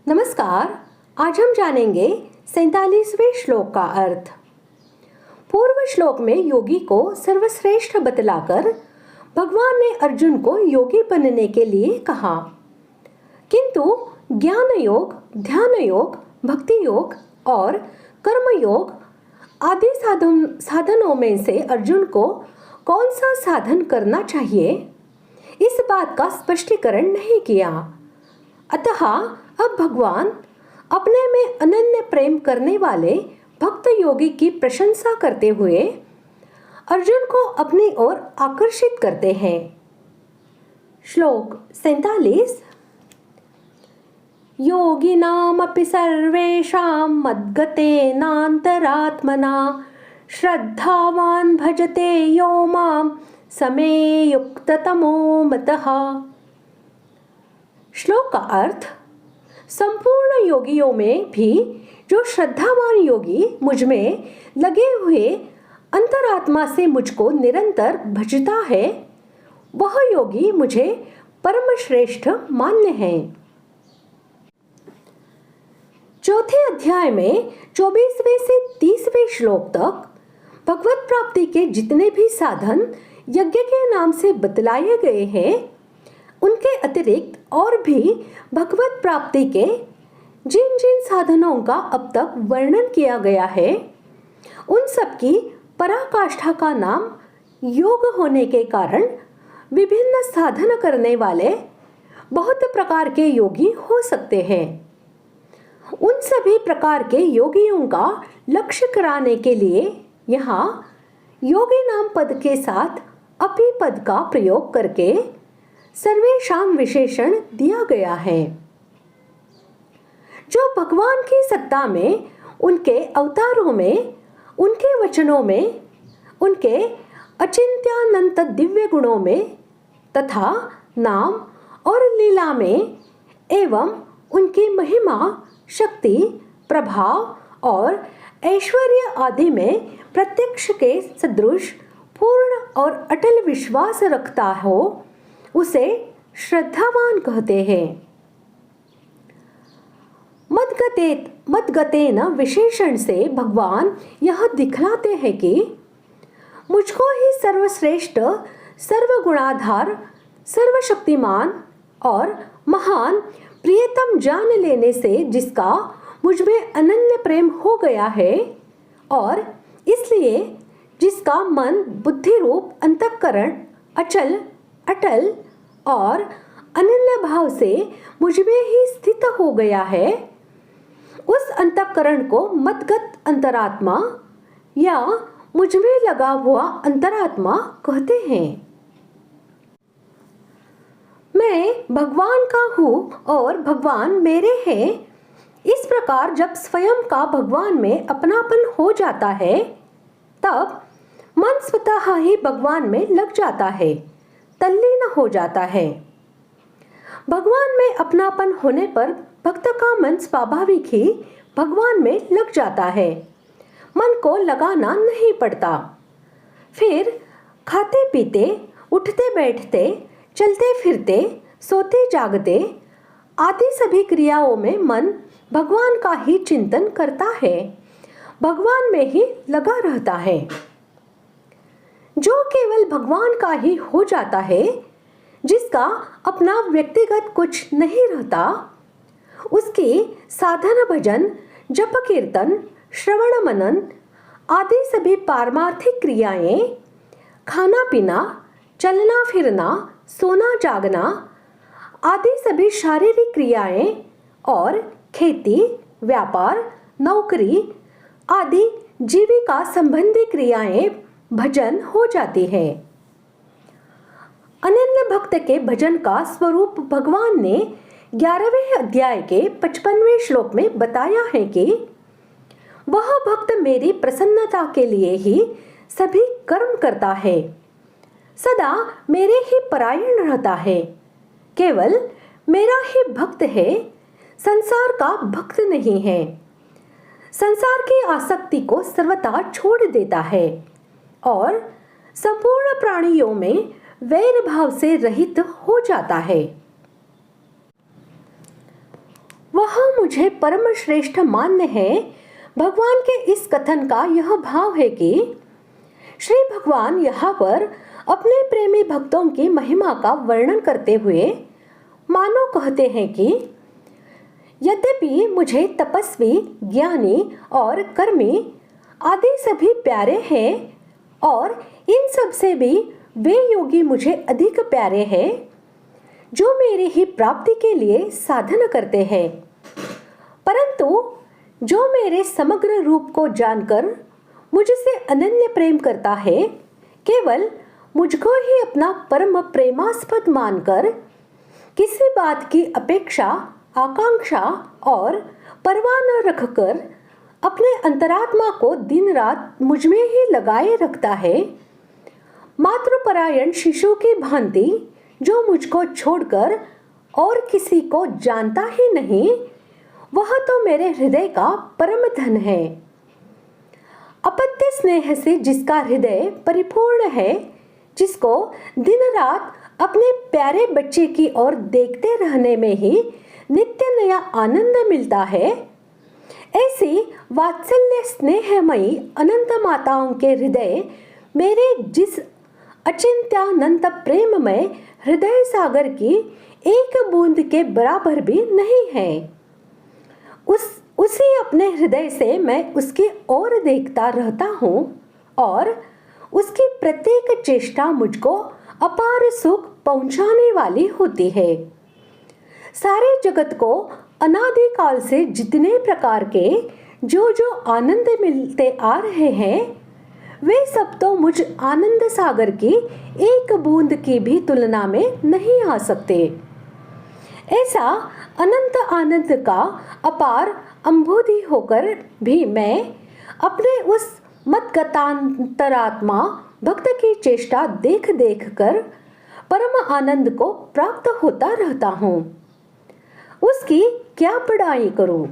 नमस्कार। आज हम जानेंगे 47वें श्लोक का अर्थ। पूर्व श्लोक में योगी को सर्वश्रेष्ठ बतलाकर भगवान ने अर्जुन को योगी बनने के लिए कहा, किंतु ज्ञान योग, ध्यान योग, भक्ति योग और कर्म योग आदि साधनों में से अर्जुन को कौन सा साधन करना चाहिए, इस बात का स्पष्टीकरण नहीं किया। अतः अब भगवान अपने में अनन्य प्रेम करने वाले भक्त योगी की प्रशंसा करते हुए अर्जुन को अपनी ओर आकर्षित करते हैं। श्लोक 47। योगिनामपि सर्वेषां मद्गतेनान्तरात्मना श्रद्धावान् भजते यो मां समे युक्ततमो मतः। श्लोक का अर्थ, संपूर्ण योगियों में भी जो श्रद्धावान योगी मुझ में लगे हुए अंतरात्मा से मुझको निरंतर भजता है, वह योगी मुझे परम श्रेष्ठ मान्य है। चौथे अध्याय में 24वें से 30वें श्लोक तक भगवत प्राप्ति के जितने भी साधन यज्ञ के नाम से बतलाए गए हैं, उनके अतिरिक्त और भी भगवत प्राप्ति के जिन जिन साधनों का अब तक वर्णन किया गया है, उन सब की पराकाष्ठा का नाम योग होने के कारण विभिन्न साधन करने वाले बहुत प्रकार के योगी हो सकते हैं। उन सभी प्रकार के योगियों का लक्ष्य कराने के लिए यहाँ योगी नाम पद के साथ अपि पद का प्रयोग करके सर्वेषां विशेषण दिया गया है। जो भगवान की सत्ता में, उनके अवतारों में, उनके वचनों में, उनके अचिंत्यानंत दिव्य गुणों में तथा नाम और लीला में एवं उनकी महिमा, शक्ति, प्रभाव और ऐश्वर्य आदि में प्रत्यक्ष के सदृश पूर्ण और अटल विश्वास रखता हो, उसे श्रद्धावान कहते हैं। मद्गतेन विशेषण से भगवान यह दिखलाते हैं कि मुझको ही सर्वश्रेष्ठ, सर्वगुणाधार, सर्वशक्तिमान और महान प्रियतम जान लेने से जिसका मुझ में अनन्य प्रेम हो गया है और इसलिए जिसका मन, बुद्धि रूप अंतःकरण अचल, अटल और अनन्य भाव से मुझ में ही स्थित हो गया है, उस अंतःकरण को मद्गत अंतरात्मा या मुझ में लगा हुआ अंतरात्मा कहते हैं। मैं भगवान का हूँ और भगवान मेरे हैं, इस प्रकार जब स्वयं का भगवान में अपनापन हो जाता है, तब मन स्वतः ही भगवान में लग जाता है, तल्लीन हो जाता है। भगवान में अपनापन होने पर भक्त का मन स्वाभाविक ही भगवान में लग जाता है, मन को लगाना नहीं पड़ता। फिर खाते पीते, उठते बैठते, चलते फिरते, सोते जागते आदि सभी क्रियाओं में मन भगवान का ही चिंतन करता है, भगवान में ही लगा रहता है। जो केवल भगवान का ही हो जाता है, जिसका अपना व्यक्तिगत कुछ नहीं रहता, उसकी साधन भजन, जप कीर्तन, श्रवण मनन आदि सभी पारमार्थिक क्रियाएं, खाना पीना, चलना फिरना, सोना जागना आदि सभी शारीरिक क्रियाएं और खेती, व्यापार, नौकरी आदि जीविका संबंधी क्रियाएं भजन हो जाती है। अनन्य भक्त के भजन का स्वरूप भगवान ने 11वें अध्याय के 55वें श्लोक में बताया है कि वह भक्त मेरी प्रसन्नता के लिए ही सभी कर्म करता है, सदा मेरे ही परायण रहता है, केवल मेरा ही भक्त है, संसार का भक्त नहीं है। संसार की आसक्ति को सर्वथा छोड़ देता है और संपूर्ण प्राणियों में वैर भाव से रहित हो जाता है। वह वह मुझे परम श्रेष्ठ मान्य है। भगवान के इस कथन का यह भाव है कि श्री भगवान यहाँ पर अपने प्रेमी भक्तों की महिमा का वर्णन करते हुए मानो कहते हैं कि यद्यपि मुझे तपस्वी, ज्ञानी और कर्मी आदि सभी प्यारे हैं और इन सब से भी वे योगी मुझे अधिक प्यारे हैं जो मेरी ही प्राप्ति के लिए साधन करते हैं, परंतु जो मेरे समग्र रूप को जानकर मुझसे अनन्य प्रेम करता है, केवल मुझको ही अपना परम प्रेमास्पद मानकर किसी बात की अपेक्षा, आकांक्षा और परवाह न रखकर अपने अंतरात्मा को दिन रात मुझ में ही लगाए रखता है, मातृपरायण शिशु की भांति जो मुझको छोड़कर और किसी को जानता ही नहीं, वह तो मेरे हृदय का परम धन है। अपत्य स्नेह से जिसका हृदय परिपूर्ण है, जिसको दिन रात अपने प्यारे बच्चे की ओर देखते रहने में ही नित्य नया आनंद मिलता है, ऐसी वात्सल्य स्नेहमयी अनंत माताओं के हृदय मेरे जिस अचिंत्यानंत प्रेममय हृदय सागर की एक बूंद के बराबर भी नहीं है। उसी अपने हृदय से मैं उसकी ओर देखता रहता हूँ और उसकी प्रत्येक चेष्टा मुझको अपार सुख पहुँचाने वाली होती है। सारे जगत को अनादिकाल से जितने प्रकार के जो आनंद मिलते आ रहे हैं, वे सब तो मुझ आनंद सागर की एक बूंद की भी तुलना में नहीं आ सकते। ऐसा अनंत आनंद का अपार अम्बुधि होकर भी मैं अपने उस मतगतांतरात्मा भक्त की चेष्टा देख देख कर परम आनंद को प्राप्त होता रहता हूँ। उसकी क्या बड़ाई करूं?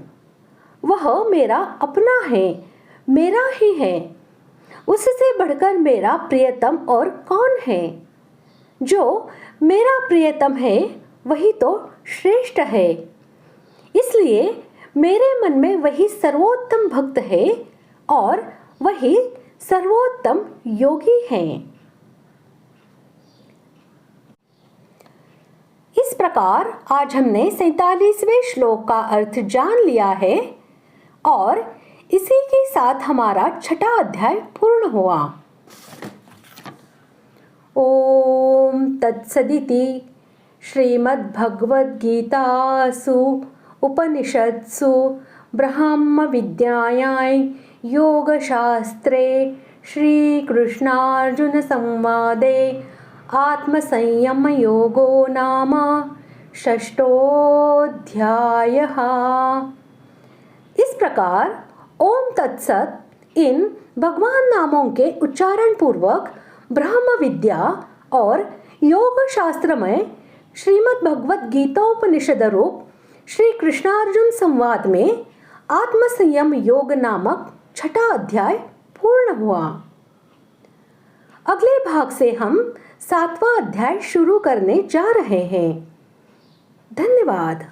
वह मेरा अपना है, मेरा ही है। उससे बढ़कर मेरा प्रियतम और कौन है? जो मेरा प्रियतम है वही तो श्रेष्ठ है। इसलिए मेरे मन में वही सर्वोत्तम भक्त है और वही सर्वोत्तम योगी है। इस प्रकार आज हमने 47वें श्लोक का अर्थ जान लिया है और इसी के साथ हमारा छठा अध्याय पूर्ण हुआ। ओम तत्सदिति श्रीमद्भगवद्गीतासु उपनिषत्सु ब्रह्म विद्यायां योगशास्त्रे श्रीकृष्णार्जुन संवादे आत्मसंयम योगो नाम षष्ठोऽध्यायः। इस प्रकार ओम तत्सत इन भगवान नामों के उच्चारण पूर्वक ब्रह्म विद्या और योग शास्त्र में श्रीमद् भगवद गीतोपनिषद रूप श्री कृष्णार्जुन संवाद में आत्मसंयम योग नामक छठा अध्याय पूर्ण हुआ। अगले भाग से हम 7वां अध्याय शुरू करने जा रहे हैं। धन्यवाद।